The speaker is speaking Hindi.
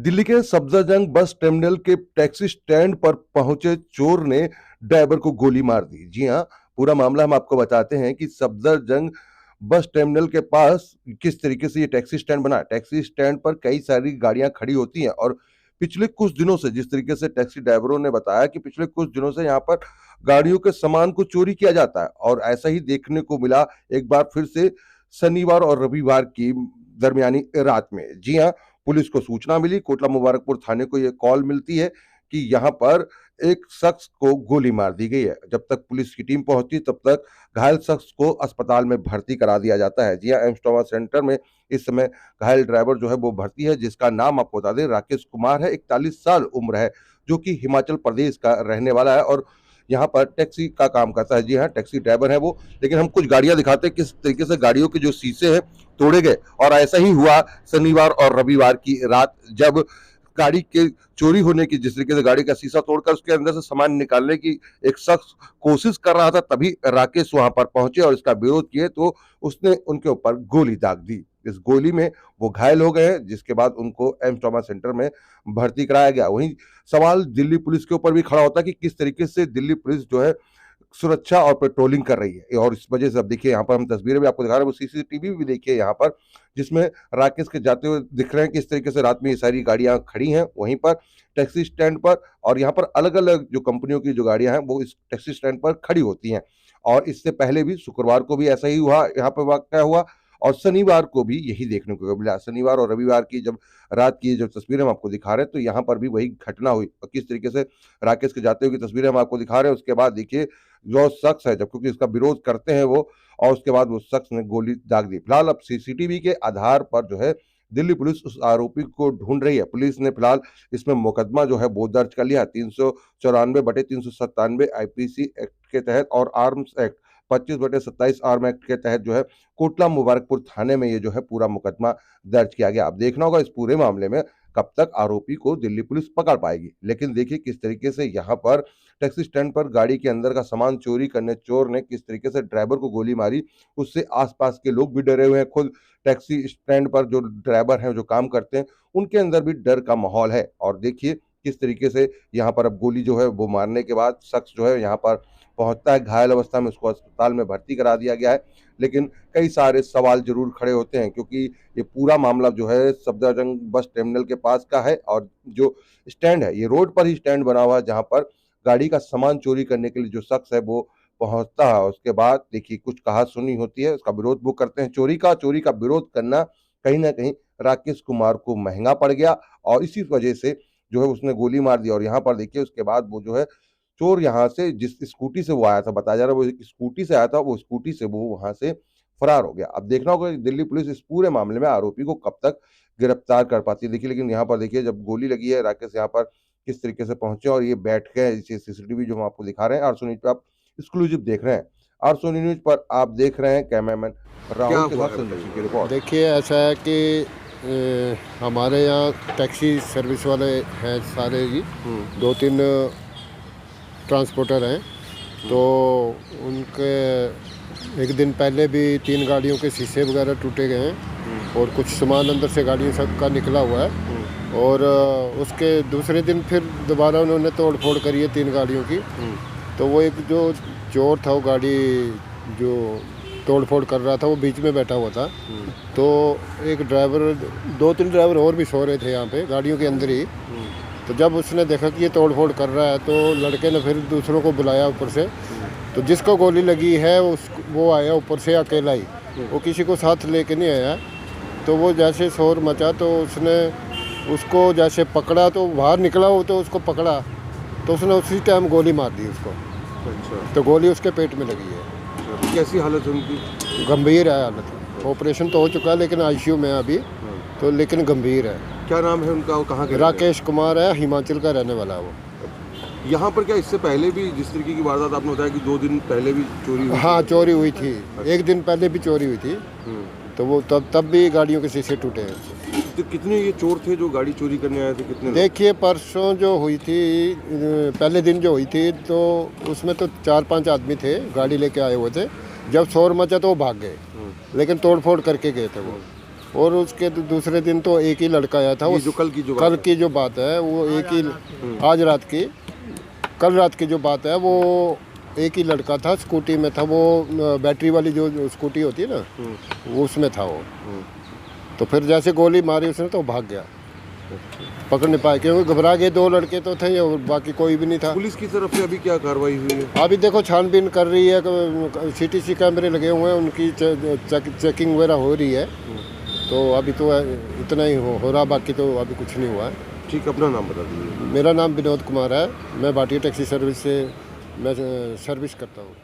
दिल्ली के सफदरजंग बस टर्मिनल के टैक्सी स्टैंड पर पहुंचे चोर ने ड्राइवर को गोली मार दी। जी हां, पूरा मामला हम आपको बताते हैं कि सफदरजंग बस टर्मिनल के पास किस तरीके से ये टैक्सी स्टैंड बना है। टैक्सी स्टैंड पर कई सारी गाड़ियां खड़ी होती हैं और पिछले कुछ दिनों से जिस तरीके से टैक्सी ड्राइवरों ने बताया कि पिछले कुछ दिनों से यहाँ पर गाड़ियों के सामान को चोरी किया जाता है और ऐसा ही देखने को मिला एक बार फिर से शनिवार और रविवार की दरमियानी रात में। जी हाँ, पुलिस को सूचना मिली, कोटला मुबारकपुर थाने को ये कॉल मिलती है कि यहाँ पर एक शख्स को गोली मार दी गई है। जब तक पुलिस की टीम पहुंची तब तक घायल शख्स को अस्पताल में भर्ती करा दिया जाता है। जी हाँ, एम्स ट्रॉमा सेंटर में इस समय घायल ड्राइवर जो है वो भर्ती है, जिसका नाम आपको बता दें राकेश कुमार है, 41 साल उम्र है, जो कि हिमाचल प्रदेश का रहने वाला है और यहाँ पर टैक्सी का काम करता है। जी हाँ, टैक्सी ड्राइवर है वो। लेकिन हम कुछ गाड़ियां दिखाते हैं किस तरीके से गाड़ियों के जो शीशे हैं तोड़े गए और ऐसा ही हुआ शनिवार और रविवार की रात, जब गाड़ी के चोरी होने की, जिस तरीके से गाड़ी का शीशा तोड़कर उसके अंदर से सामान निकालने की एक शख्स कोशिश कर रहा था, तभी राकेश वहां पर पहुंचे और इसका विरोध किए तो उसने उनके ऊपर गोली दाग दी। इस गोली में वो घायल हो गए, जिसके बाद उनको एम्स ट्रॉमा सेंटर में भर्ती कराया गया। वहीं सवाल दिल्ली पुलिस के ऊपर भी खड़ा होता है कि किस तरीके से दिल्ली पुलिस जो है सुरक्षा और पेट्रोलिंग कर रही है और इस वजह से अब देखिए यहाँ पर हम तस्वीरें भी आपको दिखा रहे हैं, वो सीसीटीवी भी देखिए यहाँ पर, जिसमें राकेश के जाते हुए दिख रहे हैं कि इस तरीके से रात में ये सारी गाड़ियां खड़ी हैं वहीं पर टैक्सी स्टैंड पर। और यहाँ पर अलग अलग जो कंपनियों की जो गाड़ियां हैं वो इस टैक्सी स्टैंड पर खड़ी होती हैं और इससे पहले भी शुक्रवार को भी ऐसा ही हुआ, यहाँ पर वाकया हुआ और शनिवार को भी यही देखने को मिला। शनिवार और रविवार की जब रात की जो तस्वीरें हम आपको दिखा रहे हैं तो यहाँ पर भी वही घटना हुई और किस तरीके से राकेश के जाते हुए की तस्वीरें हम आपको दिखा रहे हैं। उसके बाद देखिए जो शख्स है, जब क्योंकि इसका विरोध करते हैं वो, और उसके बाद वो शख्स ने गोली दाग दी। फिलहाल अब सीसीटीवी के आधार पर जो है दिल्ली पुलिस उस आरोपी को ढूंढ रही है। पुलिस ने फिलहाल इसमें मुकदमा जो है वो दर्ज कर लिया 394/397 आईपीसी एक्ट के तहत और आर्म्स एक्ट 25/27 आर्म एक्ट के तहत जो है कोटला मुबारकपुर थाने में ये जो है पूरा मुकदमा दर्ज किया गया। अब देखना होगा इस पूरे मामले में कब तक आरोपी को दिल्ली पुलिस पकड़ पाएगी। लेकिन देखिए किस तरीके से यहाँ पर टैक्सी स्टैंड पर गाड़ी के अंदर का सामान चोरी करने चोर ने किस तरीके से ड्राइवर को गोली मारी, उससे आसपास के लोग भी डरे हुए हैं। खुद टैक्सी स्टैंड पर जो ड्राइवर हैं, जो काम करते हैं, उनके अंदर भी डर का माहौल है। और देखिए किस तरीके से यहाँ पर अब गोली जो है वो मारने के बाद शख्स जो है यहाँ पर पहुंचता है घायल अवस्था में, उसको अस्पताल में भर्ती करा दिया गया है। लेकिन कई सारे सवाल जरूर खड़े होते हैं क्योंकि ये पूरा मामला जो है सफदरजंग बस टर्मिनल के पास का है और जो स्टैंड है ये रोड पर ही स्टैंड बना हुआ है, जहां पर गाड़ी का सामान चोरी करने के लिए जो शख्स है वो पहुंचता है। उसके बाद देखिए कुछ कहा सुनी होती है, उसका विरोध वो करते हैं। चोरी का विरोध करना कहीं ना कहीं राकेश कुमार को महंगा पड़ गया और इसी वजह से जो है उसने गोली मार दी। और यहाँ पर देखिए उसके बाद वो जो है चोर यहाँ से जिस स्कूटी से वो आया था, बताया जा रहा है वो एक स्कूटी से आया था, वो स्कूटी से वो वहां से फरार हो गया। अब देखना होगा कि दिल्ली पुलिस इस पूरे मामले में आरोपी को कब तक गिरफ्तार कर पाती है। देखिए लेकिन यहाँ पर देखिए जब गोली लगी है, राकेश यहाँ पर किस तरीके से पहुंचे और ये बैठ गए। इसे सीसीटीवी जो हम आपको दिखा रहे हैं आरसू न्यूज पे आप एक्सक्लूसिव देख रहे हैं। आरसू न्यूज पर आप देख रहे हैं कैमरामैन राहुल के साथ संजय सिंह की रिपोर्ट। देखिए ऐसा है कि हमारे यहाँ टैक्सी सर्विस वाले हैं सारे ही, 2-3 ट्रांसपोर्टर हैं, तो उनके एक दिन पहले भी 3 गाड़ियों के शीशे वगैरह टूटे गए हैं और कुछ सामान अंदर से गाड़ियों सब का निकला हुआ है। और उसके दूसरे दिन फिर दोबारा उन्होंने तोड़ फोड़ करी है 3 गाड़ियों की। तो वो एक जो चोर था, वो गाड़ी जो तोड़ फोड़ कर रहा था वो बीच में बैठा हुआ था। तो एक ड्राइवर, 2-3 ड्राइवर और भी सो रहे थे यहाँ पे गाड़ियों के अंदर ही। तो जब उसने देखा कि ये तोड़ फोड़ कर रहा है तो लड़के ने फिर दूसरों को बुलाया ऊपर से। तो जिसको गोली लगी है वो आया ऊपर से अकेला ही, वो किसी को साथ लेके नहीं आया। तो वो जैसे शोर मचा तो उसने उसको जैसे पकड़ा, तो बाहर निकला वो, तो उसको पकड़ा तो उसने उसी टाइम गोली मार दी उसको। अच्छा, तो गोली उसके पेट में लगी है। कैसी हालत है उनकी? गंभीर है हालत, ऑपरेशन तो हो चुका है लेकिन आईसीयू में अभी, तो लेकिन गंभीर है। क्या नाम है उनका, वो कहाँ के? राकेश कुमार है, हिमाचल का रहने वाला है वो। यहाँ पर क्या इससे पहले भी जिस तरीके की वारदात आपने बताया कि 2 दिन पहले भी चोरी हुई? हाँ, चोरी हुई थी, 1 दिन पहले भी चोरी हुई थी। तो वो तब भी गाड़ियों के शीशे टूटे हैं। तो कितने ये चोर थे जो गाड़ी चोरी करने आए थे, कितने? देखिए परसों जो हुई थी, पहले दिन जो हुई थी, तो उसमें तो 4-5 आदमी थे, गाड़ी लेके आए हुए थे। जब शोर मचा तो वो भाग गए, लेकिन तोड़ फोड़ करके गए थे वो। और उसके दूसरे दिन तो एक ही लड़का आया था। ये उस जो कल की जो कल बात की जो बात है वो एक ही, आज रात की, कल रात की जो बात है वो एक ही लड़का था, स्कूटी में था वो, बैटरी वाली जो स्कूटी होती है ना, वो उसमें था वो। तो फिर जैसे गोली मारी उसने तो भाग गया, पकड़ नहीं पाए क्योंकि घबरा गए। 2 लड़के तो थे और बाकी कोई भी नहीं था। पुलिस की तरफ से अभी क्या कार्रवाई हुई है? अभी देखो छानबीन कर रही है, CTC कैमरे लगे हुए हैं, उनकी चेकिंग वगैरह हो रही है। तो अभी तो इतना ही हो रहा, बाकी तो अभी कुछ नहीं हुआ है। ठीक, अपना नाम बता दीजिए। मेरा नाम विनोद कुमार है, मैं भाटिया टैक्सी सर्विस से मैं सर्विस करता हूँ।